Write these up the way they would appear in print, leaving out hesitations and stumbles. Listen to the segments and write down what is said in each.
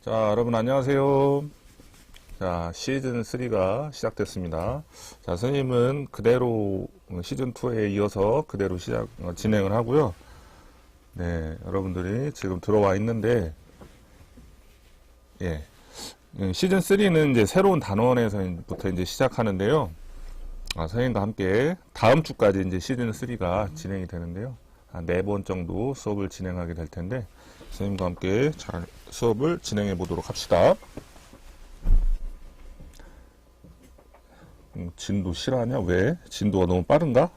자, 여러분 안녕하세요. 자, 시즌 3가 시작됐습니다. 자, 선생님은 그대로 시즌 2에 이어서 그대로 진행을 하고요. 네, 여러분들이 지금 들어와 있는데, 예, 시즌 3는 이제 새로운 단원에서부터 이제 시작하는데요. 선생님과 함께 다음 주까지 이제 시즌 3가 진행이 되는데요. 한 4번 정도 수업을 진행하게 될 텐데, 선생님과 함께 잘 수업을 진행해 보도록 합시다. 진도 싫어하냐? 왜? 진도가 너무 빠른가?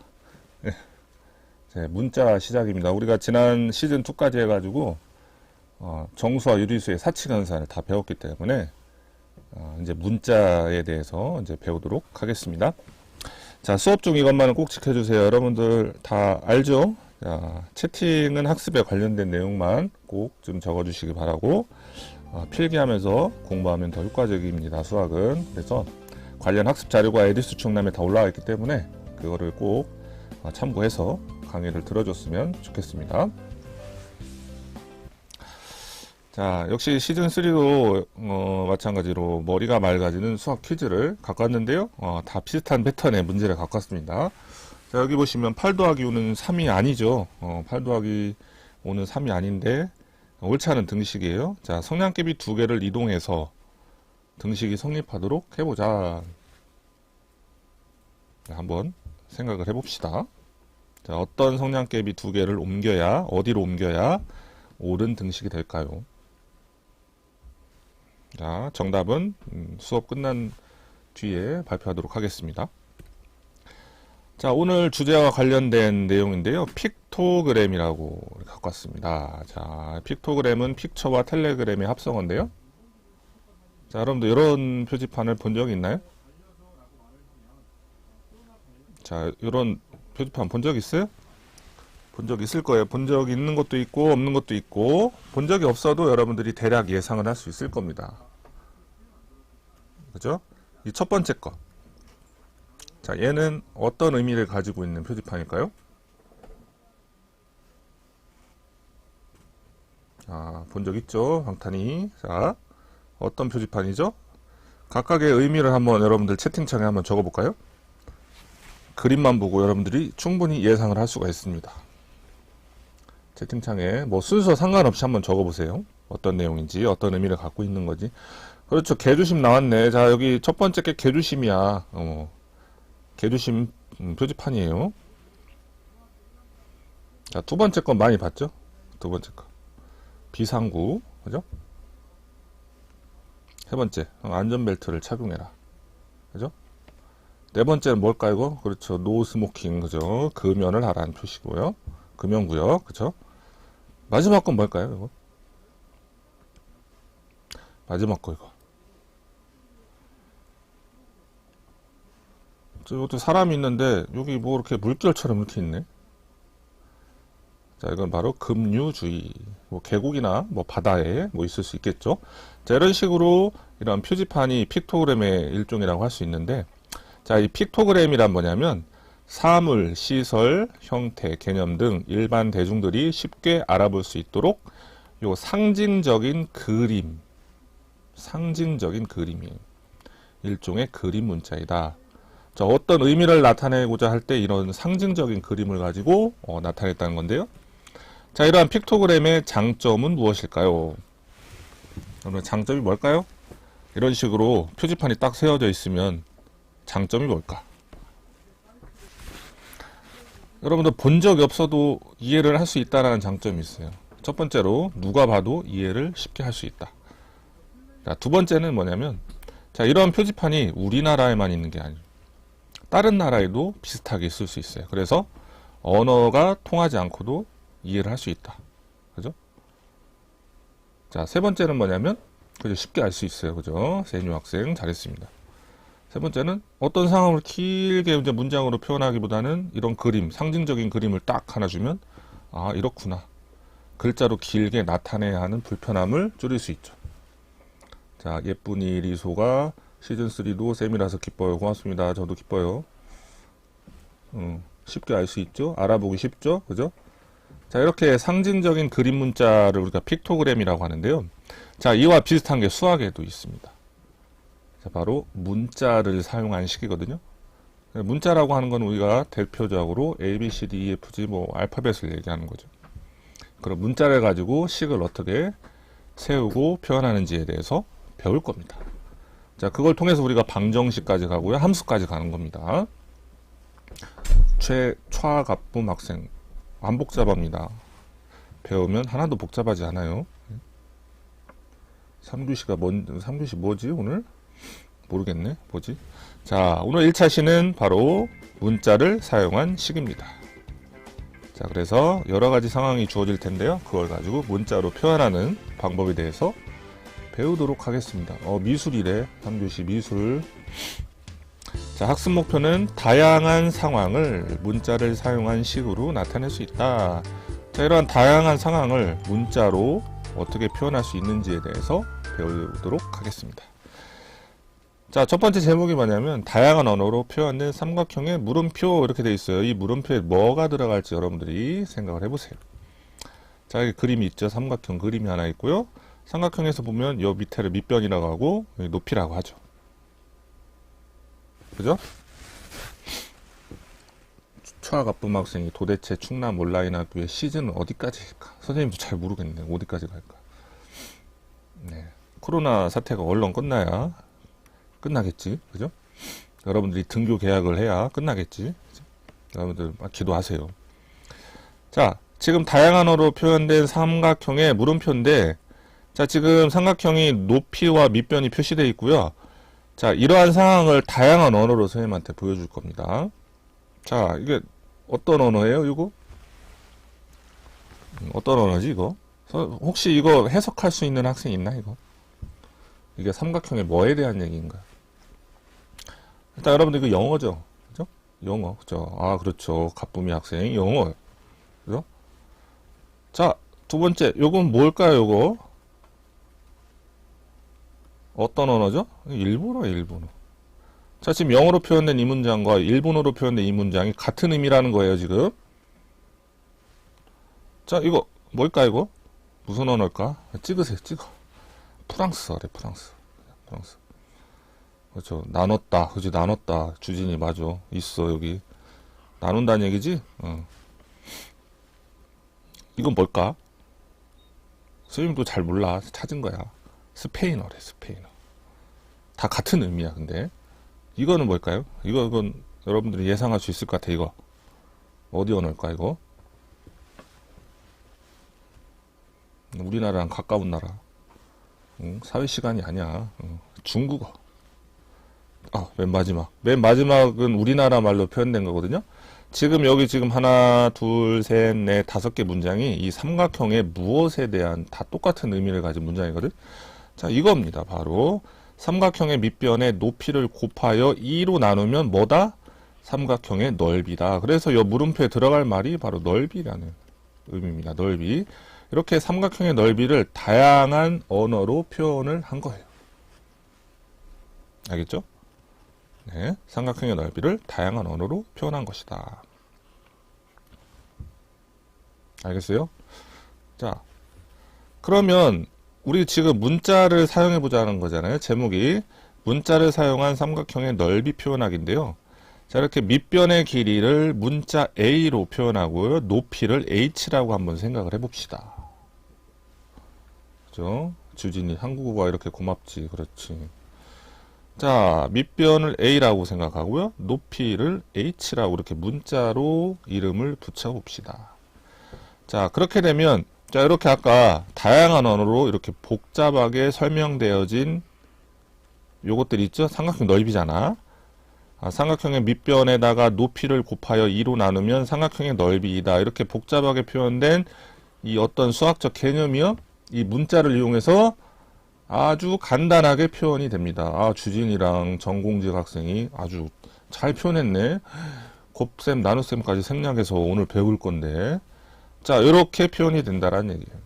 네, 문자 시작입니다. 우리가 지난 시즌 2까지 해가지고 정수와 유리수의 사칙연산을 다 배웠기 때문에 이제 문자에 대해서 이제 배우도록 하겠습니다. 자, 수업 중 이것만은 꼭 지켜주세요. 여러분들 다 알죠? 자, 채팅은 학습에 관련된 내용만 꼭 좀 적어주시기 바라고, 필기하면서 공부하면 더 효과적입니다. 수학은. 그래서 관련 학습 자료가 에디스 충남에 다 올라와 있기 때문에 그거를 꼭 참고해서 강의를 들어줬으면 좋겠습니다. 자, 역시 시즌3도 마찬가지로 머리가 맑아지는 수학 퀴즈를 갖고 왔는데요. 다 비슷한 패턴의 문제를 갖고 왔습니다. 자, 여기 보시면 8 더하기 5는 3이 아니죠. 8 더하기 5는 3이 아닌데 옳지 않은 등식이에요. 자, 성량계비 두 개를 이동해서 등식이 성립하도록 해보자. 자, 한번 생각을 해봅시다. 자, 어떤 성량계비 두 개를 옮겨야, 어디로 옮겨야 옳은 등식이 될까요? 자, 정답은 수업 끝난 뒤에 발표하도록 하겠습니다. 자, 오늘 주제와 관련된 내용인데요. 픽토그램이라고 갖고 왔습니다. 자, 픽토그램은 픽처와 텔레그램의 합성어인데요. 자, 여러분들 이런 표지판을 본 적이 있나요? 자, 이런 표지판 본 적 있어요? 본 적 있을 거예요. 본 적 있는 것도 있고 없는 것도 있고, 본 적이 없어도 여러분들이 대략 예상을 할 수 있을 겁니다. 그죠? 이 첫 번째 거. 자, 얘는 어떤 의미를 가지고 있는 표지판일까요? 본 적 있죠? 방탄이. 자, 어떤 표지판이죠? 각각의 의미를 한번 여러분들 채팅창에 한번 적어볼까요? 그림만 보고 여러분들이 충분히 예상을 할 수가 있습니다. 채팅창에 뭐 순서 상관없이 한번 적어보세요. 어떤 내용인지, 어떤 의미를 갖고 있는 거지. 그렇죠. 개주심 나왔네. 자, 여기 첫 번째 게 개주심이야. 개주심 표지판이에요. 자, 두 번째 건 많이 봤죠? 두 번째 거. 비상구. 그죠? 세 번째, 안전벨트를 착용해라. 그죠? 네 번째는 뭘까요, 이거? 그렇죠. 노 스모킹. 그죠? 금연을 하라는 표시고요. 금연구역. 그죠? 마지막 건 뭘까요, 이거? 마지막 거, 이거. 이것도 사람이 있는데, 여기 뭐 이렇게 물결처럼 이렇게 있네. 자, 이건 바로 급류주의. 뭐 계곡이나 뭐 바다에 뭐 있을 수 있겠죠. 자, 이런 식으로 이런 표지판이 픽토그램의 일종이라고 할 수 있는데, 자, 이 픽토그램이란 뭐냐면 사물, 시설, 형태, 개념 등 일반 대중들이 쉽게 알아볼 수 있도록 요 상징적인 그림이에요. 일종의 그림 문자이다. 자, 어떤 의미를 나타내고자 할 때 이런 상징적인 그림을 가지고 나타냈다는 건데요. 자, 이러한 픽토그램의 장점은 무엇일까요? 그러면 장점이 뭘까요? 이런 식으로 표지판이 딱 세워져 있으면 장점이 뭘까? 여러분들 본 적이 없어도 이해를 할 수 있다는 장점이 있어요. 첫 번째로 누가 봐도 이해를 쉽게 할 수 있다. 자, 두 번째는 뭐냐면, 자, 이런 표지판이 우리나라에만 있는 게 아니에요. 다른 나라에도 비슷하게 있을 수 있어요. 그래서 언어가 통하지 않고도 이해를 할 수 있다. 그죠? 자, 세 번째는 뭐냐면, 그죠? 쉽게 알 수 있어요. 그죠? 세인유 학생 잘했습니다. 세 번째는 어떤 상황을 길게 이제 문장으로 표현하기보다는 이런 그림, 상징적인 그림을 딱 하나 주면, 이렇구나. 글자로 길게 나타내야 하는 불편함을 줄일 수 있죠. 자, 예쁜이 리소가 시즌3도 쌤이라서 기뻐요. 고맙습니다. 저도 기뻐요. 쉽게 알 수 있죠? 알아보기 쉽죠? 그죠? 자, 이렇게 상징적인 그림 문자를 우리가 픽토그램이라고 하는데요. 자, 이와 비슷한 게 수학에도 있습니다. 자, 바로 문자를 사용한 식이거든요. 문자라고 하는 건 우리가 대표적으로 A, B, C, D, E, F, G 뭐 알파벳을 얘기하는 거죠. 그럼 문자를 가지고 식을 어떻게 세우고 표현하는지에 대해서 배울 겁니다. 자, 그걸 통해서 우리가 방정식까지 가고요. 함수까지 가는 겁니다. 최가쁨 학생. 안 복잡합니다. 배우면 하나도 복잡하지 않아요. 3교시 뭐지, 오늘? 모르겠네. 뭐지? 자, 오늘 1차 시는 바로 문자를 사용한 식입니다. 자, 그래서 여러 가지 상황이 주어질 텐데요. 그걸 가지고 문자로 표현하는 방법에 대해서 배우도록 하겠습니다. 미술이래. 3교시 미술. 자, 학습 목표는 다양한 상황을 문자를 사용한 식으로 나타낼 수 있다. 자, 이러한 다양한 상황을 문자로 어떻게 표현할 수 있는지에 대해서 배우도록 하겠습니다. 자, 첫 번째 제목이 뭐냐면 다양한 언어로 표현된 삼각형의 물음표 이렇게 되어 있어요. 이 물음표에 뭐가 들어갈지 여러분들이 생각을 해보세요. 자, 여기 그림이 있죠. 삼각형 그림이 하나 있고요. 삼각형에서 보면 요 밑에를 밑변이라고 하고 높이라고 하죠. 그죠? 추하가쁨 학생이 도대체 충남 온라인 학교의 시즌은 어디까지일까? 선생님도 잘 모르겠네. 어디까지 갈까? 네. 코로나 사태가 얼른 끝나야 끝나겠지. 그죠? 여러분들이 등교 계약을 해야 끝나겠지. 그죠? 여러분들 기도하세요. 자, 지금 다양한 언어로 표현된 삼각형의 물음표인데, 자, 지금 삼각형이 높이와 밑변이 표시되어 있고요. 자, 이러한 상황을 다양한 언어로 선생님한테 보여줄 겁니다. 자, 이게 어떤 언어예요, 이거? 어떤 언어지, 이거? 혹시 이거 해석할 수 있는 학생 있나, 이거? 이게 삼각형의 뭐에 대한 얘기인가? 일단 여러분들 이거 영어죠? 그죠? 영어, 그죠? 아, 그렇죠. 가쁨이 학생, 영어. 그죠? 자, 두 번째, 요건 뭘까요, 요거? 어떤 언어죠? 일본어. 자, 지금 영어로 표현된 이 문장과 일본어로 표현된 이 문장이 같은 의미라는 거예요, 지금. 자, 이거 뭘까, 이거? 무슨 언어일까? 찍으세요, 찍어. 프랑스어래, 프랑스. 그렇죠. 나눴다. 그지, 나눴다. 주진이 맞아. 있어, 여기. 나눈다는 얘기지? 이건 뭘까? 선생님도 잘 몰라. 찾은 거야. 스페인어래, 스페인어. 다 같은 의미야, 근데. 이거는 뭘까요? 이건 여러분들이 예상할 수 있을 것 같아, 이거. 어디 언어일까, 이거? 우리나라랑 가까운 나라. 사회 시간이 아니야. 중국어. 맨 마지막. 맨 마지막은 우리나라 말로 표현된 거거든요. 지금 여기 지금 하나, 둘, 셋, 넷, 5개 문장이 이 삼각형의 무엇에 대한 다 똑같은 의미를 가진 문장이거든. 자, 이겁니다. 바로 삼각형의 밑변의 높이를 곱하여 2로 나누면 뭐다? 삼각형의 넓이다. 그래서 이 물음표에 들어갈 말이 바로 넓이라는 의미입니다. 넓이. 이렇게 삼각형의 넓이를 다양한 언어로 표현을 한 거예요. 알겠죠? 네, 삼각형의 넓이를 다양한 언어로 표현한 것이다. 알겠어요? 자, 그러면 우리 지금 문자를 사용해 보자는 거잖아요. 제목이 문자를 사용한 삼각형의 넓이 표현하기인데요. 자, 이렇게 밑변의 길이를 문자 A로 표현하고요. 높이를 H라고 한번 생각을 해봅시다. 그죠? 주진이 한국어가 이렇게 고맙지. 그렇지. 자, 밑변을 A라고 생각하고요. 높이를 H라고 이렇게 문자로 이름을 붙여봅시다. 자, 그렇게 되면 자, 이렇게 아까 다양한 언어로 이렇게 복잡하게 설명되어진 요것들이 있죠? 삼각형 넓이잖아. 삼각형의 밑변에다가 높이를 곱하여 2로 나누면 삼각형의 넓이이다. 이렇게 복잡하게 표현된 이 어떤 수학적 개념이요? 이 문자를 이용해서 아주 간단하게 표현이 됩니다. 주진이랑 정공직 학생이 아주 잘 표현했네. 곱셈, 나눗셈까지 생략해서 오늘 배울 건데. 자, 이렇게 표현이 된다라는 얘기예요.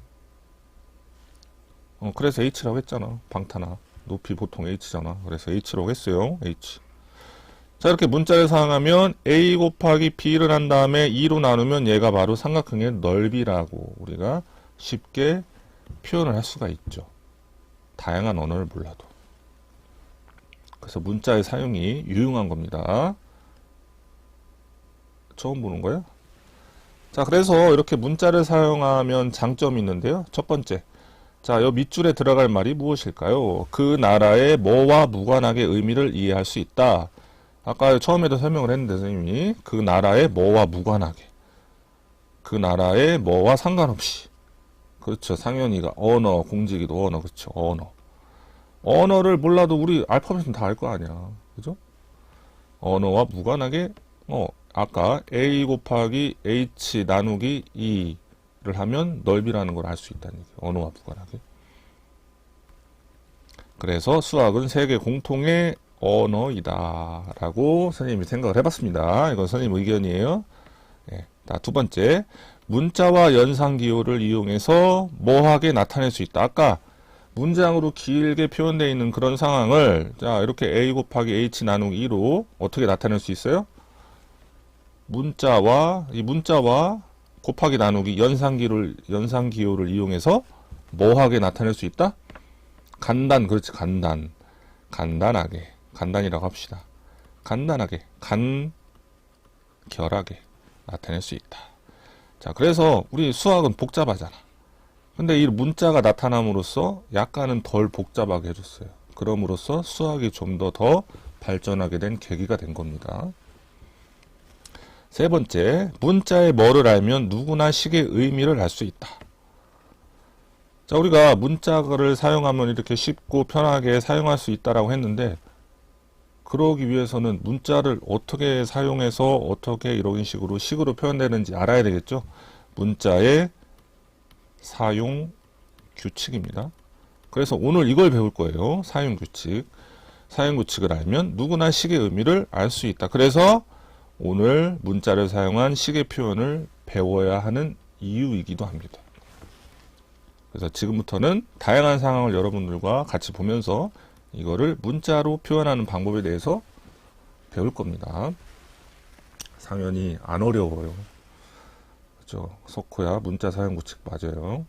그래서 H라고 했잖아. 방탄아. 높이 보통 H잖아. 그래서 H라고 했어요. H. 자, 이렇게 문자를 사용하면 a 곱하기 b를 한 다음에 2로 나누면 얘가 바로 삼각형의 넓이라고 우리가 쉽게 표현을 할 수가 있죠. 다양한 언어를 몰라도. 그래서 문자의 사용이 유용한 겁니다. 처음 보는 거예요? 자, 그래서 이렇게 문자를 사용하면 장점이 있는데요. 첫 번째. 자, 요 밑줄에 들어갈 말이 무엇일까요? 그 나라의 뭐와 무관하게 의미를 이해할 수 있다. 아까 처음에도 설명을 했는데 선생님이 그 나라의 뭐와 무관하게, 그 나라의 뭐와 상관없이. 그렇죠. 상현이가 언어, 공직이도 언어. 그렇죠. 언어를 몰라도 우리 알파벳은 다 알 거 아니야. 그죠? 언어와 무관하게 아까 a 곱하기 h 나누기 2를 하면 넓이라는 걸 알 수 있다는 얘기예요. 언어와 무관하게. 그래서 수학은 세계 공통의 언어이다 라고 선생님이 생각을 해봤습니다. 이건 선생님 의견이에요. 네. 두 번째, 문자와 연상기호를 이용해서 뭐하게 나타낼 수 있다. 아까 문장으로 길게 표현되어 있는 그런 상황을 자 이렇게 a 곱하기 h 나누기 2로 어떻게 나타낼 수 있어요? 문자와 곱하기 나누기 연상기호를 이용해서 뭐하게 나타낼 수 있다? 그렇지. 간단하게. 간단이라고 합시다. 간단하게, 간결하게 나타낼 수 있다. 자, 그래서 우리 수학은 복잡하잖아. 근데 이 문자가 나타남으로써 약간은 덜 복잡하게 해줬어요. 그럼으로써 수학이 좀 더 발전하게 된 계기가 된 겁니다. 세 번째, 문자의 뭐를 알면 누구나 식의 의미를 알 수 있다. 자, 우리가 문자를 사용하면 이렇게 쉽고 편하게 사용할 수 있다라고 했는데, 그러기 위해서는 문자를 어떻게 사용해서 어떻게 이런 식으로 표현되는지 알아야 되겠죠. 문자의 사용 규칙입니다. 그래서 오늘 이걸 배울 거예요. 사용 규칙을 알면 누구나 식의 의미를 알 수 있다. 그래서 오늘 문자를 사용한 식의 표현을 배워야 하는 이유이기도 합니다. 그래서 지금부터는 다양한 상황을 여러분들과 같이 보면서 이거를 문자로 표현하는 방법에 대해서 배울 겁니다. 상연히 안 어려워요. 그렇죠? 석호야 문자 사용 규칙 맞아요.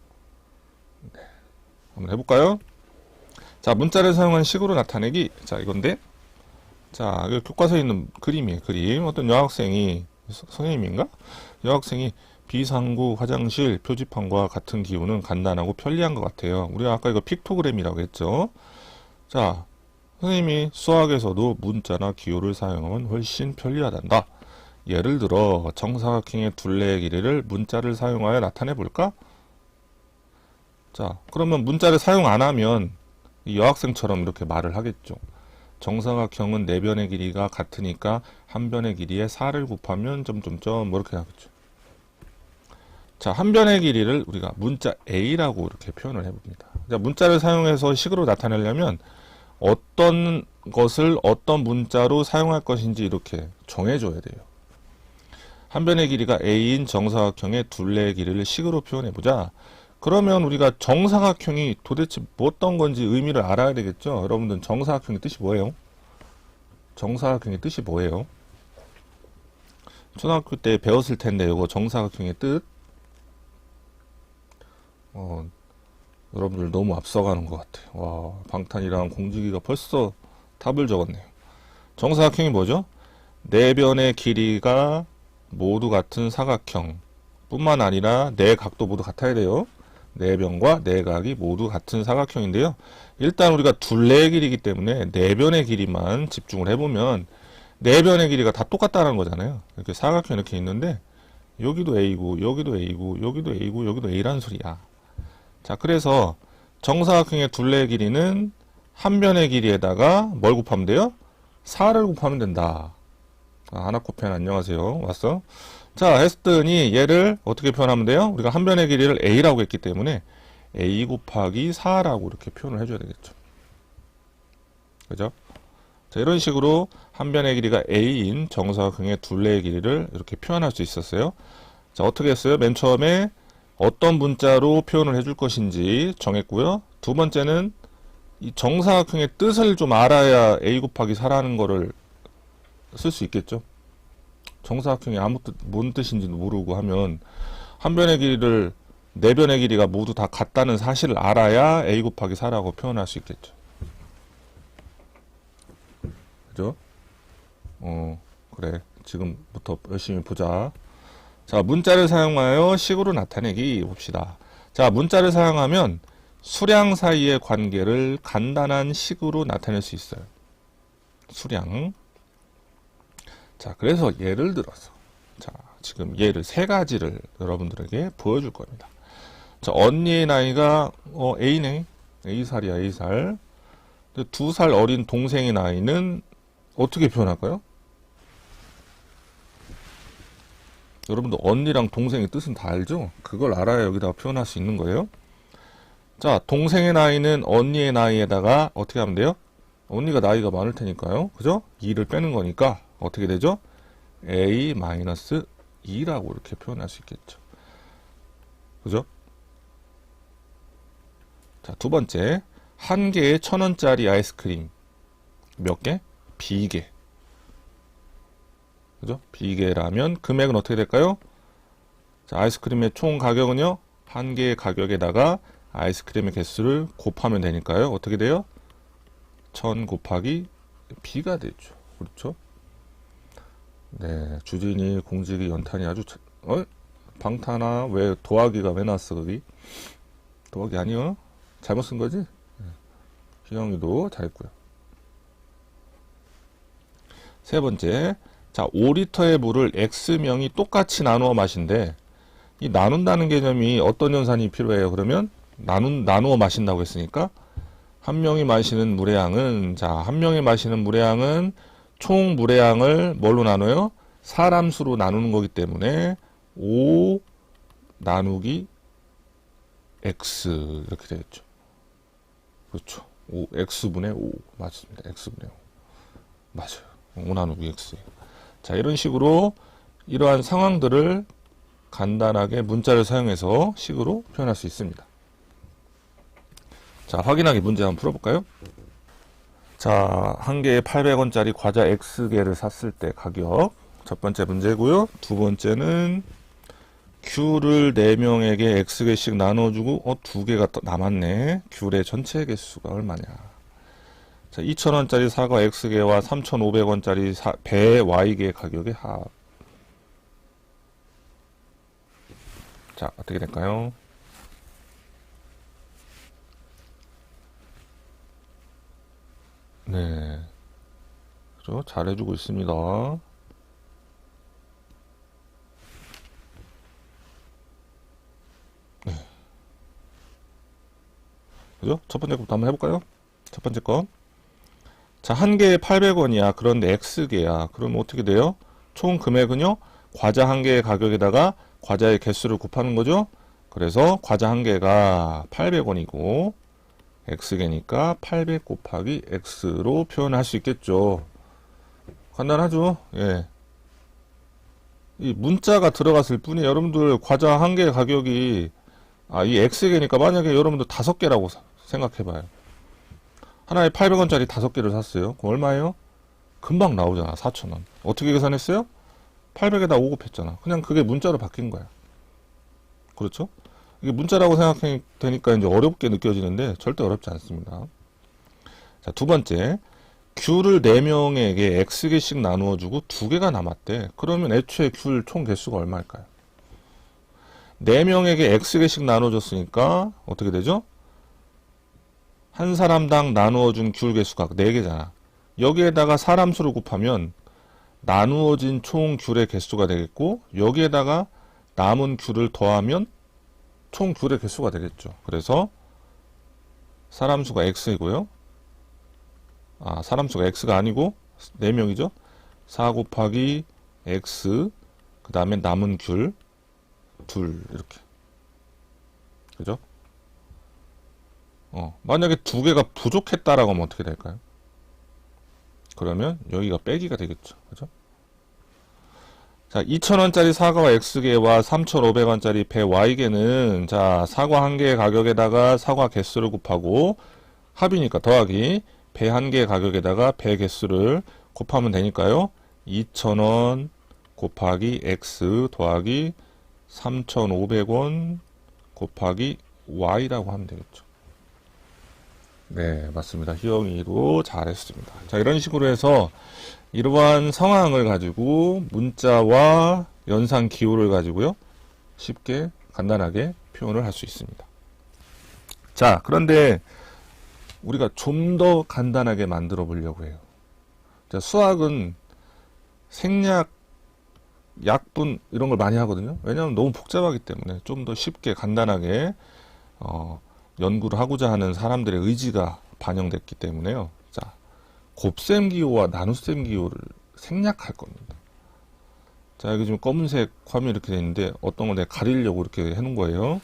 네. 한번 해볼까요? 자, 문자를 사용한 식으로 나타내기. 자, 이건데. 자, 여기 교과서에 있는 그림이에요. 그림. 어떤 여학생이 선생님인가? 여학생이 비상구 화장실 표지판과 같은 기호는 간단하고 편리한 것 같아요. 우리가 아까 이거 픽토그램이라고 했죠. 자, 선생님이 수학에서도 문자나 기호를 사용하면 훨씬 편리하단다. 예를 들어 정사각형의 둘레의 길이를 문자를 사용하여 나타내 볼까? 자, 그러면 문자를 사용 안 하면 이 여학생처럼 이렇게 말을 하겠죠. 정사각형은 네 변의 길이가 같으니까 한 변의 길이에 4를 곱하면 점점점 뭐 이렇게 하겠죠. 자, 한 변의 길이를 우리가 문자 a라고 이렇게 표현을 해봅니다. 자, 문자를 사용해서 식으로 나타내려면 어떤 것을 어떤 문자로 사용할 것인지 이렇게 정해줘야 돼요. 한 변의 길이가 a인 정사각형의 둘레의 길이를 식으로 표현해보자. 그러면 우리가 정사각형이 도대체 어떤 건지 의미를 알아야 되겠죠. 여러분들 정사각형의 뜻이 뭐예요? 정사각형의 뜻이 뭐예요? 초등학교 때 배웠을 텐데 이거 정사각형의 뜻 여러분들 너무 앞서가는 것 같아요. 와, 방탄이랑 공주기가 벌써 답을 적었네요. 정사각형이 뭐죠? 네 변의 길이가 모두 같은 사각형 뿐만 아니라 네 각도 모두 같아야 돼요. 네 변과 네 각이 모두 같은 사각형인데요. 일단 우리가 둘레의 길이기 때문에 네 변의 길이만 집중을 해보면 네 변의 길이가 다 똑같다는 거잖아요. 이렇게 사각형 이렇게 있는데 여기도 A고 여기도 A고 여기도 A고 여기도 A라는 소리야. 자, 그래서 정사각형의 둘레의 길이는 한 변의 길이에다가 뭘 곱하면 돼요? 4를 곱하면 된다. 하나코펜 안녕하세요. 왔어? 자, 했더니 얘를 어떻게 표현하면 돼요? 우리가 한 변의 길이를 A라고 했기 때문에 A 곱하기 4라고 이렇게 표현을 해줘야 되겠죠. 그죠? 자, 이런 식으로 한 변의 길이가 A인 정사각형의 둘레의 길이를 이렇게 표현할 수 있었어요. 자, 어떻게 했어요? 맨 처음에 어떤 문자로 표현을 해줄 것인지 정했고요. 두 번째는 이 정사각형의 뜻을 좀 알아야 A 곱하기 4라는 거를 쓸 수 있겠죠. 정사각형이 아무 뜻, 뭔 뜻인지도 모르고 하면 한 변의 길이를 네 변의 길이가 모두 다 같다는 사실을 알아야 a 곱하기 4라고 표현할 수 있겠죠. 그죠? 그래. 지금부터 열심히 보자. 자, 문자를 사용하여 식으로 나타내기 봅시다. 자, 문자를 사용하면 수량 사이의 관계를 간단한 식으로 나타낼 수 있어요. 수량. 자, 그래서 예를 들어서, 자, 지금 예를 세 가지를 여러분들에게 보여줄 겁니다. 자, 언니의 나이가 A네. A살이야, A살. 2살 어린 동생의 나이는 어떻게 표현할까요? 여러분들 언니랑 동생의 뜻은 다 알죠? 그걸 알아야 여기다가 표현할 수 있는 거예요. 자, 동생의 나이는 언니의 나이에다가 어떻게 하면 돼요? 언니가 나이가 많을 테니까요. 그죠? 2를 빼는 거니까 어떻게 되죠? A-2라고 이렇게 표현할 수 있겠죠. 그죠? 자, 두 번째. 한 개에 1,000원짜리 아이스크림. 몇 개? B개. 그죠? B개라면 금액은 어떻게 될까요? 자, 아이스크림의 총 가격은요, 한 개의 가격에다가 아이스크림의 개수를 곱하면 되니까요. 어떻게 돼요? 1000 곱하기 B가 되죠. 그렇죠? 네, 주진이, 공직이, 연탄이 아주 방탄아, 왜 도화기가 왜 나왔어 거기? 도화기 아니요? 잘못 쓴 거지? 희영이도 잘했고요. 세 번째, 자, 5리터의 물을 X명이 똑같이 나누어 마신대. 이 나눈다는 개념이 어떤 연산이 필요해요? 그러면 나누어 마신다고 했으니까 한 명이 마시는 물의 양은, 자, 한 명이 마시는 물의 양은 총 물의 양을 뭘로 나눠요? 사람 수로 나누는 거기 때문에 5 나누기 X 이렇게 되겠죠. 그렇죠. X분의 5 맞습니다. X분의 5 맞아요. 5 나누기 X. 자, 이런 식으로 이러한 상황들을 간단하게 문자를 사용해서 식으로 표현할 수 있습니다. 자, 확인하기 문제 한번 풀어볼까요? 자, 한 개에 800원짜리 과자 X개를 샀을 때 가격. 첫 번째 문제고요. 두 번째는 Q를 4명에게 X개씩 나눠주고, 2개가 남았네. Q의 전체 개수가 얼마냐. 자, 2,000원짜리 사과 X개와 3,500원짜리 배 Y개 가격의 합. 자, 어떻게 될까요? 네. 그죠? 잘해주고 있습니다. 네. 그죠? 첫 번째 것부터 한번 해볼까요? 첫 번째 거. 자, 한 개에 800원이야. 그런데 X개야. 그러면 어떻게 돼요? 총 금액은요? 과자 한 개의 가격에다가 과자의 개수를 곱하는 거죠? 그래서 과자 한 개가 800원이고 X개니까 800 곱하기 X로 표현할 수 있겠죠. 간단하죠? 예. 이 문자가 들어갔을 뿐이 여러분들 과자 한 개의 가격이 이 X개니까 만약에 여러분들 5개라고 생각해봐요. 하나에 800원짜리 5개를 샀어요. 그럼 얼마예요? 금방 나오잖아. 4,000원. 어떻게 계산했어요? 800에다 5 곱했잖아. 그냥 그게 문자로 바뀐 거야. 그렇죠? 이게 문자라고 생각하니 되니까 이제 어렵게 느껴지는데 절대 어렵지 않습니다. 자, 두 번째. Q를 4명에게 X개씩 나누어주고 2개가 남았대. 그러면 애초에 Q 총 개수가 얼마일까요? 4명에게 X개씩 나눠줬으니까 어떻게 되죠? 한 사람당 나누어준 귤 개수가 4개잖아. 여기에다가 사람 수를 곱하면 나누어진 총 귤의 개수가 되겠고, 여기에다가 남은 귤을 더하면 총 귤의 개수가 되겠죠. 그래서 사람 수가 X이고요. 사람 수가 X가 아니고 4명이죠. 4 곱하기 X, 그 다음에 남은 귤 2 이렇게. 그죠? 만약에 2개가 부족했다라고 하면 어떻게 될까요? 그러면 여기가 빼기가 되겠죠. 그죠? 자, 2,000원짜리 사과와 X개와 3,500원짜리 배 Y개는, 자, 사과 한 개의 가격에다가 사과 개수를 곱하고, 합이니까 더하기, 배 한 개의 가격에다가 배 개수를 곱하면 되니까요. 2,000원 곱하기 x 더하기 3,500원 곱하기 y라고 하면 되겠죠. 네, 맞습니다. 희영이도 잘했습니다. 자, 이런 식으로 해서 이러한 상황을 가지고 문자와 연산 기호를 가지고요, 쉽게 간단하게 표현을 할 수 있습니다. 자, 그런데 우리가 좀 더 간단하게 만들어 보려고 해요. 자, 수학은 생략, 약분 이런 걸 많이 하거든요. 왜냐하면 너무 복잡하기 때문에 좀 더 쉽게 간단하게 연구를 하고자 하는 사람들의 의지가 반영됐기 때문에요. 자, 곱셈 기호와 나눗셈 기호를 생략할 겁니다. 자, 여기 지금 검은색 화면이 이렇게 되어 있는데 어떤 걸 내가 가리려고 이렇게 해놓은 거예요.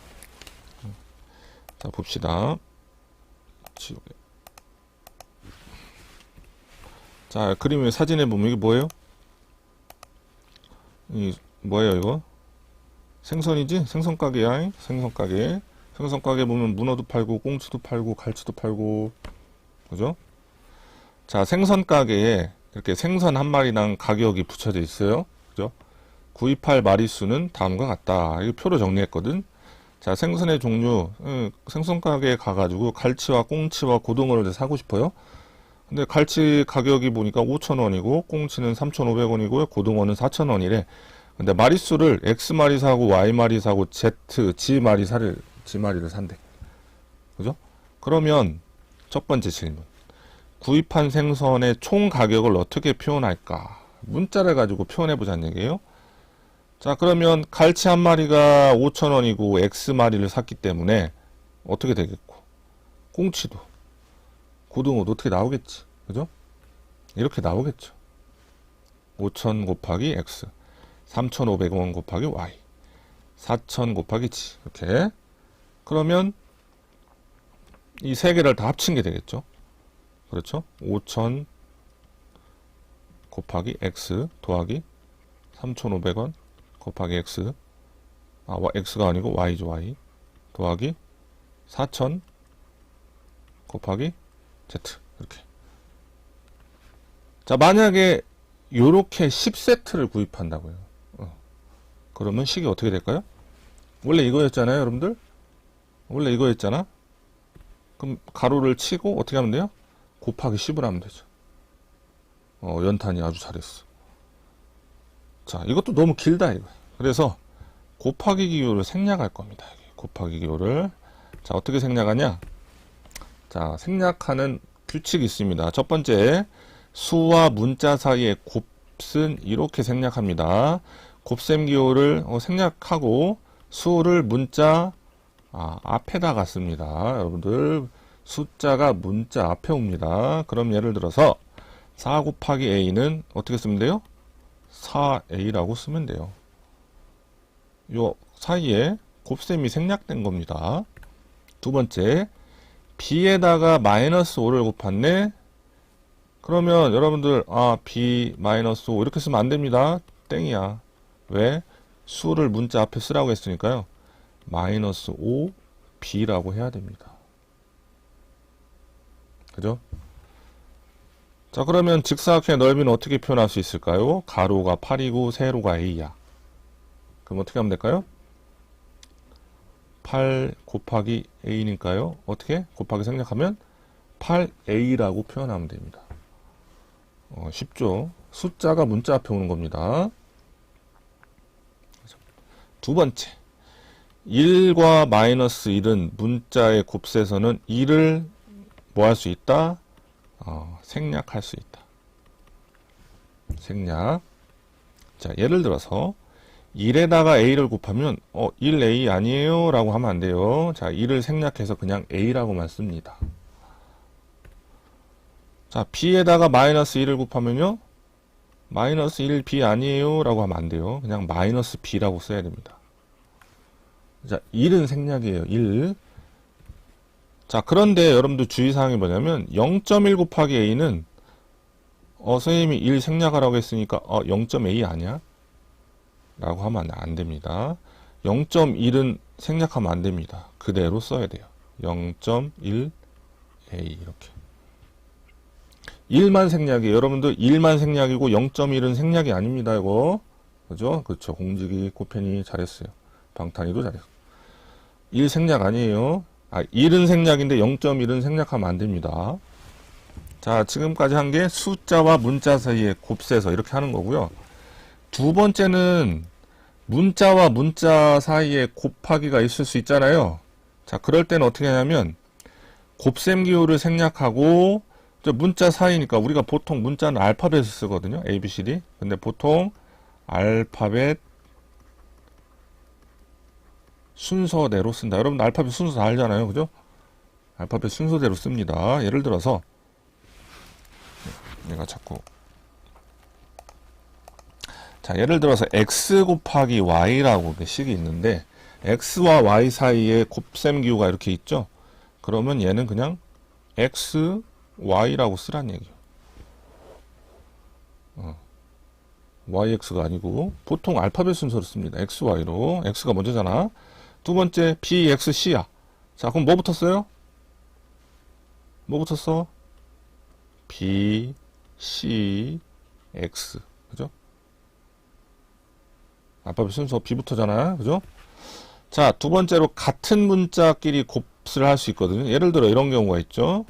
자, 봅시다. 지우개. 자, 그림의 사진에 보면 이게 뭐예요? 이 뭐예요 이거? 생선이지? 생선가게야. 생선가게. 생선가게 보면 문어도 팔고 꽁치도 팔고 갈치도 팔고, 그죠? 자, 생선가게에 이렇게 생선 한 마리당 가격이 붙여져 있어요. 그죠? 구입할 마리수는 다음과 같다. 이 표로 정리했거든. 자, 생선의 종류, 생선가게에 가가지고 갈치와 꽁치와 고등어를 사고 싶어요. 근데 갈치 가격이 보니까 5,000원이고 꽁치는 3,500원이고요. 고등어는 4,000원이래. 근데 마리수를 X마리 사고 Y마리 사고 G마리를 산대. 그죠? 그러면 첫 번째 질문. 구입한 생선의 총 가격을 어떻게 표현할까? 문자를 가지고 표현해보자는 얘기예요. 자, 그러면 갈치 한 마리가 5,000원이고 X마리를 샀기 때문에 어떻게 되겠고, 꽁치도 고등어도 어떻게 나오겠지. 그죠? 이렇게 나오겠죠. 5,000 곱하기 X, 3,500원 곱하기 Y, 4,000 곱하기 G. 이렇게. 그러면 이 세 개를 다 합친 게 되겠죠. 그렇죠? 5,000 곱하기 X 더하기 3,500원 곱하기 X, X가 아니고 Y죠, Y. 더하기 4,000 곱하기 Z. 이렇게. 자, 만약에 요렇게 10세트를 구입한다고요. 그러면 식이 어떻게 될까요? 원래 이거였잖아요, 여러분들? 원래 이거였잖아? 그럼 가로를 치고 어떻게 하면 돼요? 곱하기 10을 하면 되죠. 연탄이 아주 잘했어. 자, 이것도 너무 길다, 이거. 그래서 곱하기 기호를 생략할 겁니다. 곱하기 기호를. 자, 어떻게 생략하냐? 자, 생략하는 규칙이 있습니다. 첫 번째, 수와 문자 사이의 곱은 이렇게 생략합니다. 곱셈 기호를 생략하고 수를 문자 앞에다가 씁니다. 여러분들 숫자가 문자 앞에 옵니다. 그럼 예를 들어서 4 곱하기 a는 어떻게 쓰면 돼요? 4a라고 쓰면 돼요. 요 사이에 곱셈이 생략된 겁니다. 두 번째, b에다가 마이너스 5를 곱했네. 그러면 여러분들 b 마이너스 5 이렇게 쓰면 안 됩니다. 땡이야. 왜? 수를 문자 앞에 쓰라고 했으니까요. 마이너스 5 b라고 해야 됩니다. 그죠? 자, 그러면 직사각형의 넓이는 어떻게 표현할 수 있을까요? 가로가 8이고 세로가 a야. 그럼 어떻게 하면 될까요? 8 곱하기 a니까요. 어떻게? 곱하기 생략하면 8a라고 표현하면 됩니다. 쉽죠? 숫자가 문자 앞에 오는 겁니다. 두 번째, 1과 마이너스 1은 문자의 곱셈에서는 1을 뭐 할 수 있다? 생략할 수 있다. 생략. 자, 예를 들어서 1에다가 a를 곱하면 1a 아니에요 라고 하면 안 돼요. 자, 1을 생략해서 그냥 a라고만 씁니다. 자, b에다가 마이너스 1을 곱하면요, 마이너스 1b 아니에요 라고 하면 안 돼요. 그냥 마이너스 b라고 써야 됩니다. 자, 1은 생략이에요. 1. 자, 그런데 여러분들 주의사항이 뭐냐면 0.1 곱하기 a는 선생님이 1 생략하라고 했으니까 0.a 아니야? 라고 하면 안 됩니다. 0.1은 생략하면 안 됩니다. 그대로 써야 돼요. 0.1a 이렇게. 1만 생략이에요. 여러분들 1만 생략이고 0.1은 생략이 아닙니다. 이거. 그죠? 그렇죠. 공직이 코펜이 잘했어요. 방탄이도 잘했어. 1 생략 아니에요. 1은 생략인데 0.1은 생략하면 안 됩니다. 자, 지금까지 한 게 숫자와 문자 사이의 곱세서 이렇게 하는 거고요. 두 번째는 문자와 문자 사이에 곱하기가 있을 수 있잖아요. 자, 그럴 때는 어떻게 하냐면 곱셈 기호를 생략하고 문자 사이니까 우리가 보통 문자는 알파벳을 쓰거든요. A, B, C, D. 근데 보통 알파벳 순서대로 쓴다. 여러분 알파벳 순서 다 알잖아요. 그죠? 알파벳 순서대로 씁니다. 예를 들어서 내가 자꾸 자, 예를 들어서 x 곱하기 y라고 식이 있는데 x와 y 사이에 곱셈 기호가 이렇게 있죠. 그러면 얘는 그냥 x, y라고 쓰란 얘기예요. yx가 아니고 보통 알파벳 순서로 씁니다. x, y로. x가 먼저잖아. 두 번째 b, x, c야. 자, 그럼 뭐 붙었어요? 뭐 붙었어? b, c, x. 그죠? 알파벳 순서 b부터잖아. 그죠? 자, 두 번째로 같은 문자끼리 곱을 할 수 있거든요. 예를 들어 이런 경우가 있죠.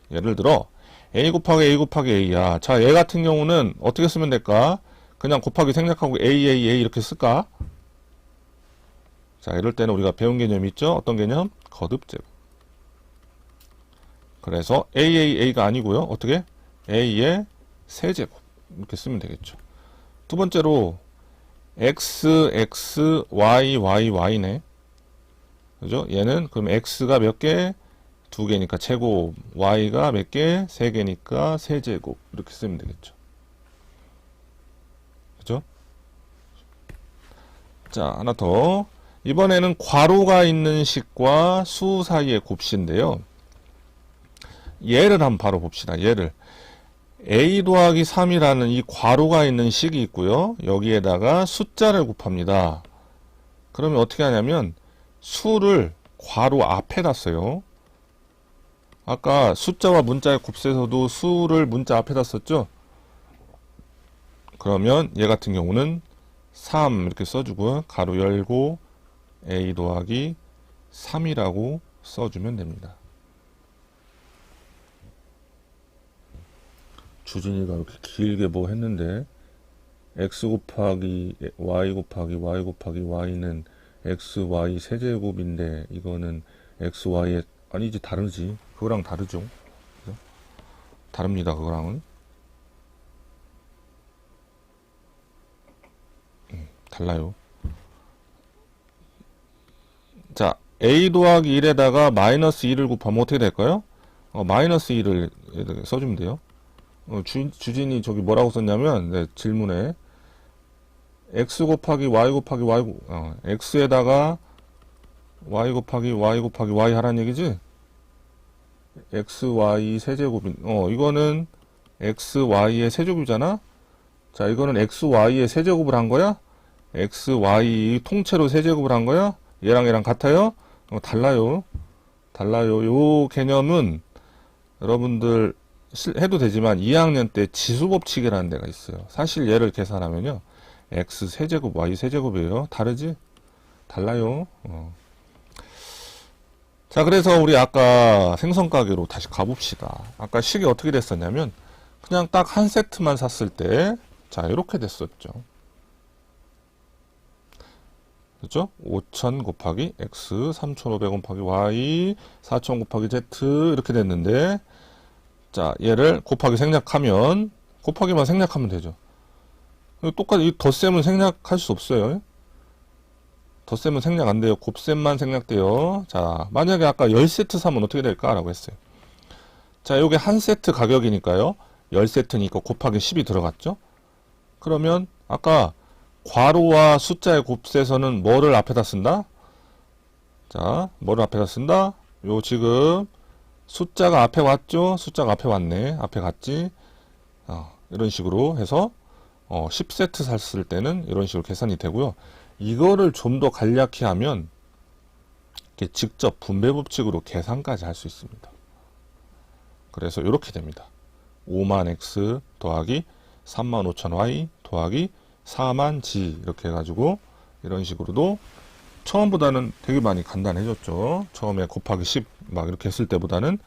예를 들어 a 곱하기 a 곱하기 a야. 자, 얘 같은 경우는 어떻게 쓰면 될까? 그냥 곱하기 생략하고 a 이렇게 쓸까? 자, 이럴 때는 우리가 배운 개념이 있죠. 어떤 개념? 거듭제곱. 그래서 a가 아니고요. 어떻게? a의 세제곱. 이렇게 쓰면 되겠죠. 두 번째로 x, y네. 그죠? 얘는 그럼 x가 몇 개? 2개니까 제곱, y가 몇 개? 3개니까 세제곱. 이렇게 쓰면 되겠죠. 그죠? 자, 하나 더. 이번에는 괄호가 있는 식과 수 사이의 곱식인데요. 얘를 한번 바로 봅시다. 얘를. a 더하기 3이라는 이 괄호가 있는 식이 있고요. 여기에다가 숫자를 곱합니다. 그러면 어떻게 하냐면 수를 괄호 앞에다 써요. 아까 숫자와 문자의 곱셈에서도 수를 문자 앞에다 썼죠. 그러면 얘 같은 경우는 3 이렇게 써주고요. 가로 열고 a 더하기 3이라고 써주면 됩니다. 주진이가 이렇게 길게 뭐 했는데 x 곱하기 y 곱하기 y 곱하기 y는 x, y 세제곱인데 이거는 x, y의 아니지 다르지. 그거랑 다르죠. 그죠? 다릅니다. 그거랑은. 달라요. 자, a 더하기 1에다가 마이너스 2를 곱하면 어떻게 될까요? 마이너스 2를 써주면 돼요. 주진이 저기 뭐라고 썼냐면 네, 질문에 x 곱하기 y 곱하기 y x에다가 y 곱하기 y 곱하기 y 하라는 얘기지? x, y 세제곱인 이거는 x, y의 세제곱이잖아? 자, 이거는 x, y의 세제곱을 한 거야? x, y 통째로 세제곱을 한 거야? 얘랑 같아요? 달라요. 달라요. 요 개념은 여러분들 해도 되지만 2학년 때 지수법칙이라는 데가 있어요. 사실 얘를 계산하면요. x 세제곱, y 세제곱이에요. 다르지? 달라요. 자, 그래서 우리 아까 생선가게로 다시 가봅시다. 아까 식이 어떻게 됐었냐면 그냥 딱 한 세트만 샀을 때 자, 이렇게 됐었죠. 그죠? 5,000 곱하기 x, 3,500 곱하기 y, 4,000 곱하기 z 이렇게 됐는데 자, 얘를 곱하기 생략하면 곱하기만 생략하면 되죠. 똑같이 이 덧셈은 생략할 수 없어요. 덧셈은 생략 안 돼요. 곱셈만 생략돼요. 자, 만약에 아까 10세트 사면 어떻게 될까라고 했어요. 자, 요게 한 세트 가격이니까요. 10세트니까 곱하기 10이 들어갔죠. 그러면 아까 괄호와 숫자의 곱셈에서는 뭐를 앞에다 쓴다? 자, 뭐를 앞에다 쓴다? 요 지금 숫자가 앞에 왔죠? 숫자가 앞에 왔네. 앞에 갔지? 이런 식으로 해서 10세트 샀을 때는 이런 식으로 계산이 되고요. 이거를 좀 더 간략히 하면 이렇게 직접 분배 법칙으로 계산까지 할 수 있습니다. 그래서 이렇게 됩니다. 5만 x 더하기 3만 5천 y 더하기 4만 g 이렇게 해가지고 이런 식으로도 처음보다는 되게 많이 간단해졌죠. 처음에 곱하기 10 막 이렇게 했을 때보다는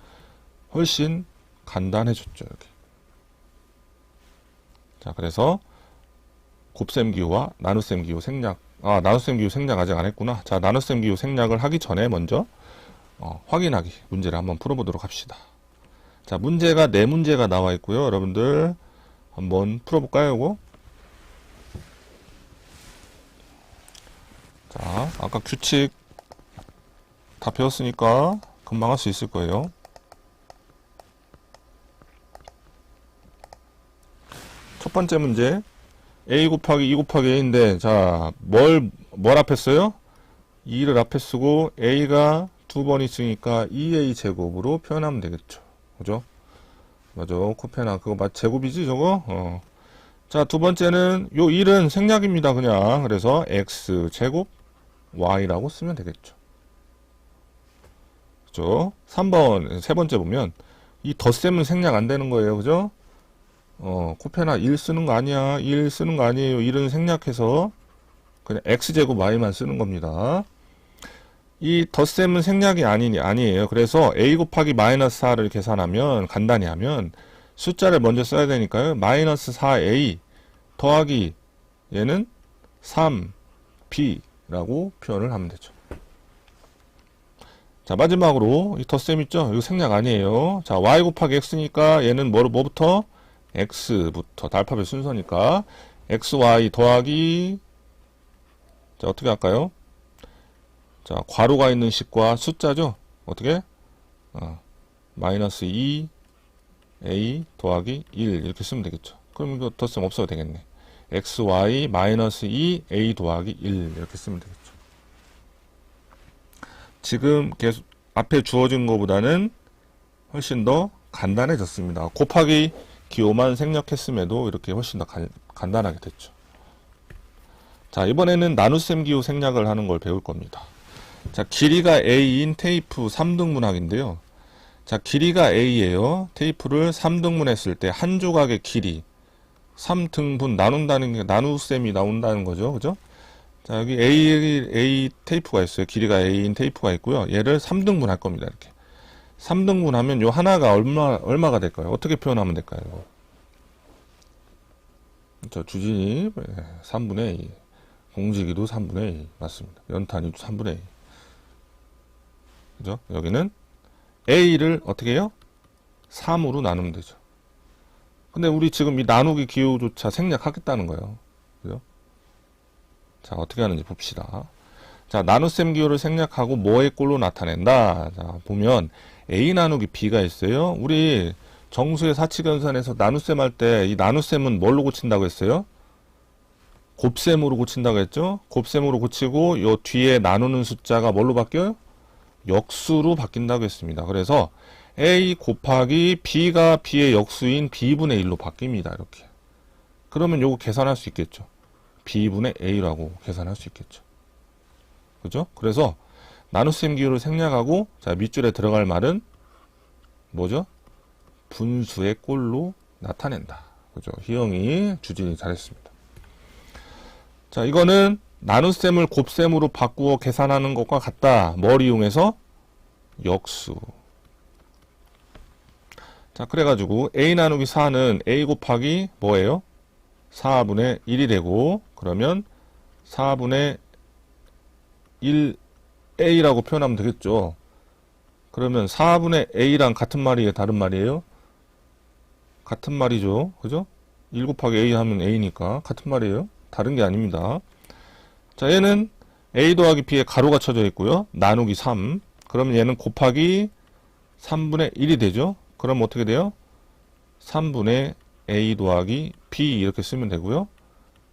훨씬 간단해졌죠. 이렇게. 자, 그래서 곱셈 기호와 나눗셈 기호 생략. 나눗셈 기호 생략 아직 안 했구나. 자, 나눗셈 기호 생략을 하기 전에 먼저 확인하기 문제를 한번 풀어보도록 합시다. 자, 문제가 4문제가 나와 있고요. 여러분들 한번 풀어볼까요, 이거? 자, 아까 규칙 다 배웠으니까 금방 할 수 있을 거예요. 첫 번째 문제, a 곱하기 2 곱하기 a인데, 자, 뭘 앞에 써요? 2를 앞에 쓰고 a가 2번 있으니까 2a 제곱으로 표현하면 되겠죠. 그죠? 맞아. 코페나 그거 제곱이지 저거? 자, 두 번째는 요 1은 생략입니다. 그냥. 그래서 x 제곱 y라고 쓰면 되겠죠. 그죠? 3번 세 번째 보면 이 덧셈은 생략 안 되는 거예요. 그죠? 코페나 1 쓰는 거 아니야. 1 쓰는 거 아니에요. 1은 생략해서 그냥 x제곱 y만 쓰는 겁니다. 이 덧셈은 생략이 아니에요. 그래서 a 곱하기 마이너스 4를 계산하면 간단히 하면 숫자를 먼저 써야 되니까요. 마이너스 4a 더하기 얘는 3b라고 표현을 하면 되죠. 자, 마지막으로 이 덧셈 있죠? 이거 생략 아니에요. 자, y 곱하기 x니까 얘는 뭐부터? x부터. 알파벳 순서니까 xy 더하기, 자, 어떻게 할까요? 자, 괄호가 있는 식과 숫자죠? 어떻게? 마이너스 2a 더하기 1 이렇게 쓰면 되겠죠. 그럼 이거 덧셈 없어도 되겠네. xy 마이너스 2a 더하기 1 이렇게 쓰면 되겠죠. 지금 계속 앞에 주어진 것보다는 훨씬 더 간단해졌습니다. 곱하기 기호만 생략했음에도 이렇게 훨씬 더 간단하게 됐죠. 자, 이번에는 나눗셈 기호 생략을 하는 걸 배울 겁니다. 자, 길이가 a인 테이프 3등분하기인데요. 자, 길이가 a예요. 테이프를 3등분 했을 때 한 조각의 길이 3등분 나눈다는 게 나눗셈이 나온다는 거죠. 그죠? 자, 여기 A 테이프가 있어요. 길이가 A인 테이프가 있고요. 얘를 3등분 할 겁니다. 이렇게. 3등분 하면 요 하나가 얼마가 될까요? 어떻게 표현하면 될까요? 저 주진이 3분의 2. 공지기도 3분의 2. 맞습니다. 연탄이도 3분의 2. 그죠? 여기는 A를 어떻게 해요? 3으로 나누면 되죠. 근데 우리 지금 이 나누기 기호조차 생략하겠다는 거예요. 그죠? 자, 어떻게 하는지 봅시다. 자, 나눗셈 기호를 생략하고 뭐의 꼴로 나타낸다. 자, 보면 A 나누기 B가 있어요. 우리 정수의 사칙연산에서 나눗셈 할 때 이 나눗셈은 뭘로 고친다고 했어요? 곱셈으로 고친다고 했죠? 곱셈으로 고치고 요 뒤에 나누는 숫자가 뭘로 바뀌어요? 역수로 바뀐다고 했습니다. 그래서 A 곱하기 B가 B의 역수인 B분의 1로 바뀝니다. 이렇게. 그러면 요거 계산할 수 있겠죠. B분의 A라고 계산할 수 있겠죠. 그죠? 그래서 나눗셈 기호를 생략하고, 자, 밑줄에 들어갈 말은 뭐죠? 분수의 꼴로 나타낸다. 그죠? 희영이, 주진이 잘했습니다. 자, 이거는 나눗셈을 곱셈으로 바꾸어 계산하는 것과 같다. 뭘 이용해서? 역수. 자, 그래가지고 A 나누기 4는 A 곱하기 뭐예요? 4분의 1이 되고, 그러면 4분의 1a라고 표현하면 되겠죠. 그러면 4분의 a랑 같은 말이에요? 다른 말이에요? 같은 말이죠. 그죠? 1 곱하기 a 하면 a니까 같은 말이에요. 다른 게 아닙니다. 자, 얘는 a 더하기 b에 가로가 쳐져 있고요. 나누기 3. 그러면 얘는 곱하기 3분의 1이 되죠. 그럼 어떻게 돼요? 3분의 a 더하기 b 이렇게 쓰면 되고요.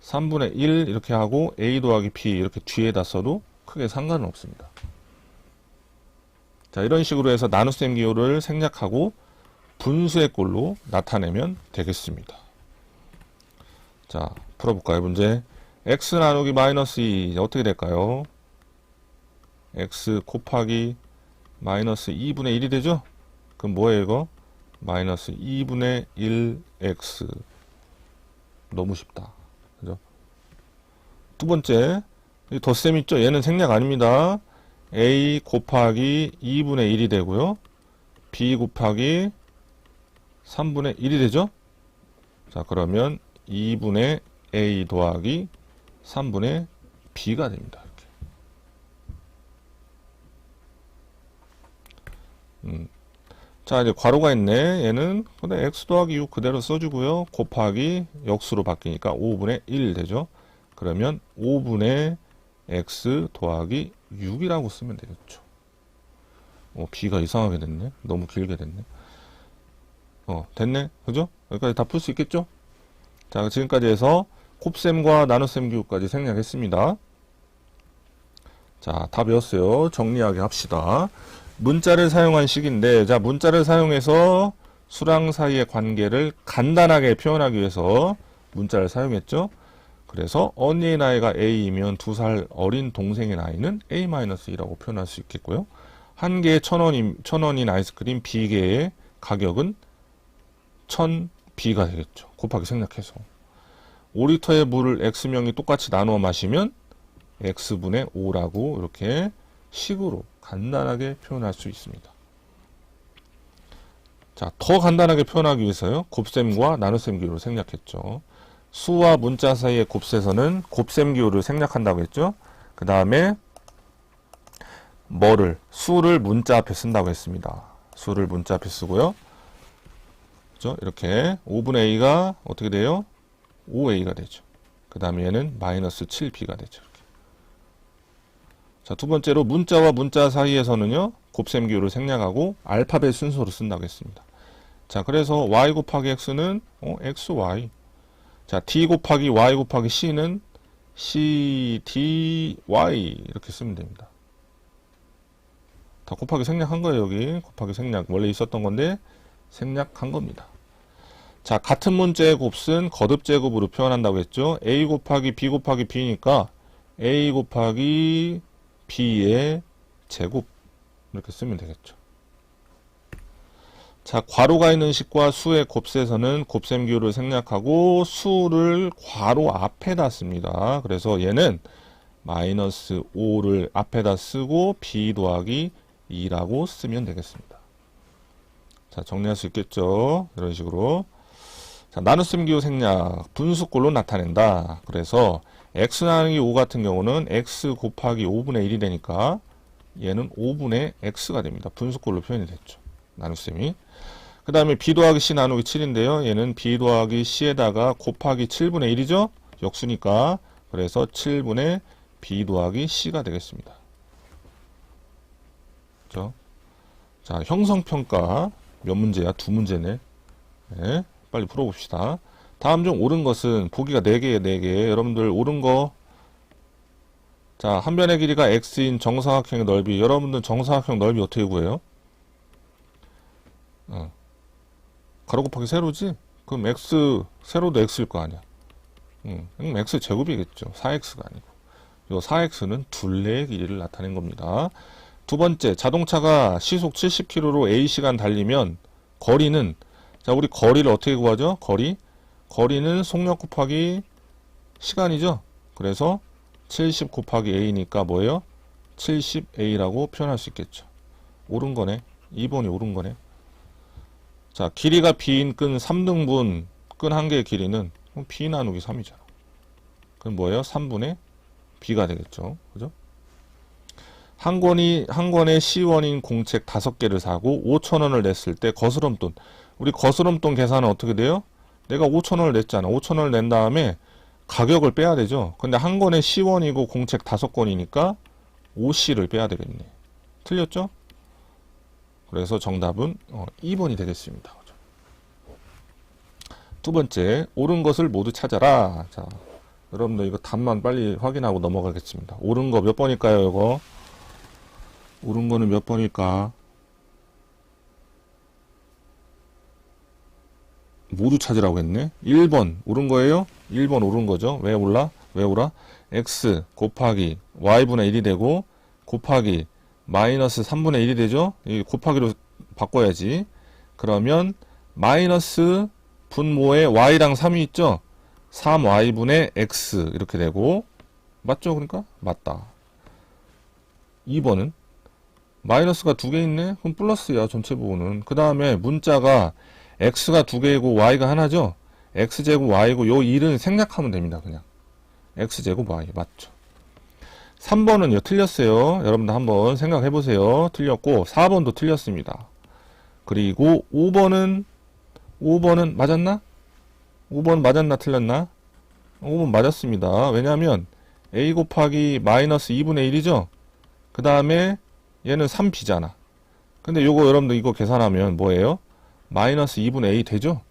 3분의 1 이렇게 하고 a 더하기 b 이렇게 뒤에다 써도 크게 상관은 없습니다. 자, 이런 식으로 해서 나눗셈 기호를 생략하고 분수의 꼴로 나타내면 되겠습니다. 자, 풀어볼까요? 문제. x 나누기 마이너스 2 어떻게 될까요? x 곱하기 마이너스 2분의 1이 되죠? 그럼 뭐예요 이거? 마이너스 2분의 1x. 너무 쉽다. 그죠? 두 번째, 이 덧셈 있죠? 얘는 생략 아닙니다. a 곱하기 2분의 1이 되고요. b 곱하기 3분의 1이 되죠? 자, 그러면 2분의 a 더하기 3분의 b가 됩니다. 이렇게. 자, 이제 괄호가 있네. 얘는 근데 x 더하기 6 그대로 써주고요. 곱하기 역수로 바뀌니까 5분의 1 되죠. 그러면 5분의 x 더하기 6이라고 쓰면 되겠죠. b가 이상하게 됐네. 너무 길게 됐네. 됐네. 그죠? 여기까지 다 풀 수 있겠죠? 자, 지금까지 해서 곱셈과 나눗셈 기호까지 생략했습니다. 자, 다 배웠어요. 정리하게 합시다. 문자를 사용한 식인데, 자, 문자를 사용해서 수랑 사이의 관계를 간단하게 표현하기 위해서 문자를 사용했죠. 그래서 언니의 나이가 A이면 2살 어린 동생의 나이는 A-2라고 표현할 수 있겠고요. 한 개에 1,000원인 아이스크림 B개의 가격은 1,000B가 되겠죠. 곱하기 생략해서. 5리터의 물을 X명이 똑같이 나누어 마시면 X분의 5라고 이렇게 식으로 간단하게 표현할 수 있습니다. 자, 더 간단하게 표현하기 위해서요. 곱셈과 나눗셈 기호를 생략했죠. 수와 문자 사이의 곱셈에서는 곱셈 기호를 생략한다고 했죠. 그 다음에 수를 문자 앞에 쓴다고 했습니다. 수를 문자 앞에 쓰고요. 그죠? 이렇게 5분의 a가 어떻게 돼요? 5a가 되죠. 그 다음에 얘는 마이너스 7b가 되죠. 이렇게. 자, 두 번째로 문자와 문자 사이에서는요. 곱셈 기호를 생략하고 알파벳 순서로 쓴다고 했습니다. 자, 그래서 y 곱하기 x는 xy. 자, d 곱하기 y 곱하기 c는 c, d, y 이렇게 쓰면 됩니다. 다 곱하기 생략한 거예요. 여기 곱하기 생략 원래 있었던 건데 생략한 겁니다. 자, 같은 문자의 곱은 거듭 제곱으로 표현한다고 했죠. a 곱하기 b 곱하기 b니까 a 곱하기 b의 제곱 이렇게 쓰면 되겠죠. 자, 괄호가 있는 식과 수의 곱셈에서는 곱셈 기호를 생략하고 수를 괄호 앞에다 씁니다. 그래서 얘는 마이너스 5를 앞에다 쓰고 b 더하기 2라고 쓰면 되겠습니다. 자, 정리할 수 있겠죠? 이런 식으로. 자, 나눗셈 기호 생략, 분수꼴로 나타낸다. 그래서 x 나누기 5 같은 경우는 x 곱하기 5분의 1이 되니까 얘는 5분의 x가 됩니다. 분수꼴로 표현이 됐죠. 나눗셈이. 그 다음에 b 더하기 c 나누기 7인데요. 얘는 b 더하기 c에다가 곱하기 7분의 1이죠? 역수니까. 그래서 7분의 b 더하기 c가 되겠습니다. 그렇죠? 자, 형성평가 몇 문제야? 2문제네. 네, 빨리 풀어봅시다. 다음 중 옳은 것은 보기가 4개에 4개. 여러분들 옳은 거. 자, 한 변의 길이가 x인 정사각형의 넓이. 여러분들 정사각형 넓이 어떻게 구해요? 가로 곱하기 세로지? 그럼 x, 세로도 x일 거 아니야. 그럼 x 제곱이겠죠. 4x가 아니고. 요 4x는 둘레의 길이를 나타낸 겁니다. 두 번째, 자동차가 시속 70km로 A시간 달리면 거리는, 자, 우리 거리를 어떻게 구하죠? 거리는 속력 곱하기 시간이죠. 그래서 70 곱하기 A니까 뭐예요? 70A라고 표현할 수 있겠죠. 옳은 거네. 2번이 옳은 거네. 자, 길이가 B인 끈 3등분, 끈 한 개의 길이는 B 나누기 3이잖아. 그럼 뭐예요? 3분의 B가 되겠죠. 그죠? 한 권의 시원인 공책 5개를 사고 5,000원을 냈을 때 거스름돈. 우리 거스름돈 계산은 어떻게 돼요? 내가 5,000원을 냈잖아. 5,000원을 낸 다음에 가격을 빼야 되죠. 근데 한 권에 시원이고 공책 5권이니까 5C를 빼야 되겠네. 틀렸죠? 그래서 정답은 2번이 되겠습니다. 두 번째, 옳은 것을 모두 찾아라. 자, 여러분들 이거 답만 빨리 확인하고 넘어가겠습니다. 옳은 거 몇 번일까요, 이거? 옳은 거는 몇 번일까? 모두 찾으라고 했네. 1번 옳은 거예요? 1번 옳은 거죠. 왜 옳아? x 곱하기 y분의 1이 되고 곱하기 마이너스 3분의 1이 되죠. 이 곱하기로 바꿔야지. 그러면 마이너스 분모에 y랑 3이 있죠? 3y분의 x 이렇게 되고 맞죠? 그러니까 맞다. 2번은 마이너스가 두 개 있네? 그럼 플러스야 전체 부호는. 그 다음에 문자가 x가 두 개이고 y가 하나죠? x제곱 y고 요 1은 생략하면 됩니다. 그냥 x제곱 y 맞죠? 3번은요 틀렸어요. 여러분들 한번 생각해보세요. 틀렸고 4번도 틀렸습니다. 그리고 5번은 맞았나? 5번 맞았나 틀렸나? 5번 맞았습니다. 왜냐하면 a 곱하기 마이너스 2분의 1이죠? 그 다음에 얘는 3b잖아. 근데 요거 여러분들 이거 계산하면 뭐예요? 마이너스 2분의 a 되죠?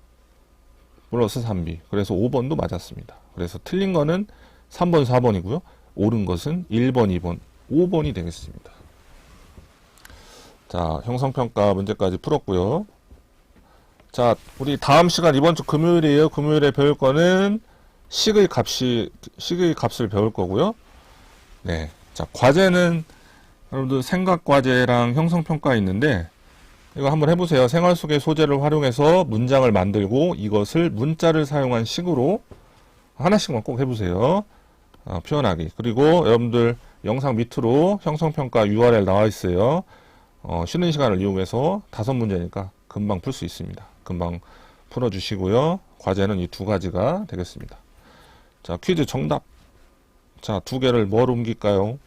플러스 3b. 그래서 5번도 맞았습니다. 그래서 틀린 거는 3번, 4번이고요. 옳은 것은 1번, 2번, 5번이 되겠습니다. 자, 형성평가 문제까지 풀었고요. 자, 우리 다음 시간 이번 주 금요일이에요. 금요일에 배울 거는 식의 값을 배울 거고요. 네. 자, 과제는 여러분들 생각과제랑 형성평가 있는데 이거 한번 해보세요. 생활 속의 소재를 활용해서 문장을 만들고 이것을 문자를 사용한 식으로 하나씩만 꼭 해보세요. 표현하기. 그리고 여러분들 영상 밑으로 형성평가 URL 나와 있어요. 쉬는 시간을 이용해서 5문제니까 금방 풀 수 있습니다. 금방 풀어주시고요. 과제는 이 두 가지가 되겠습니다. 자, 퀴즈 정답. 자, 두 개를 뭘 옮길까요?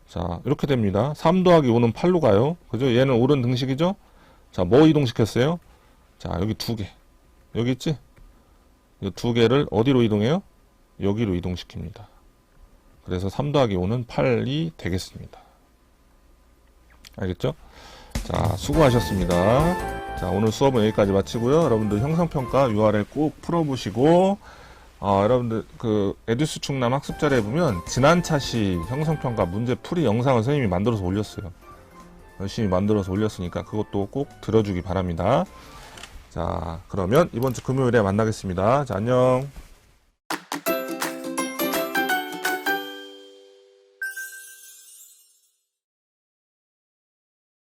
자, 이렇게 됩니다. 3 더하기 5는 8로 가요. 그죠? 얘는 옳은 등식이죠? 자, 뭐 이동시켰어요? 자, 여기 두 개. 여기 있지? 이 두 개를 어디로 이동해요? 여기로 이동시킵니다. 그래서 3 더하기 5는 8이 되겠습니다. 알겠죠? 자, 수고하셨습니다. 자, 오늘 수업은 여기까지 마치고요. 여러분들 형성평가 URL 꼭 풀어보시고 여러분들 그 에듀스 충남 학습자료에 보면 지난 차시 형성평가 문제 풀이 영상을 선생님이 만들어서 올렸어요. 열심히 만들어서 올렸으니까 그것도 꼭 들어주기 바랍니다. 자, 그러면 이번 주 금요일에 만나겠습니다. 자, 안녕.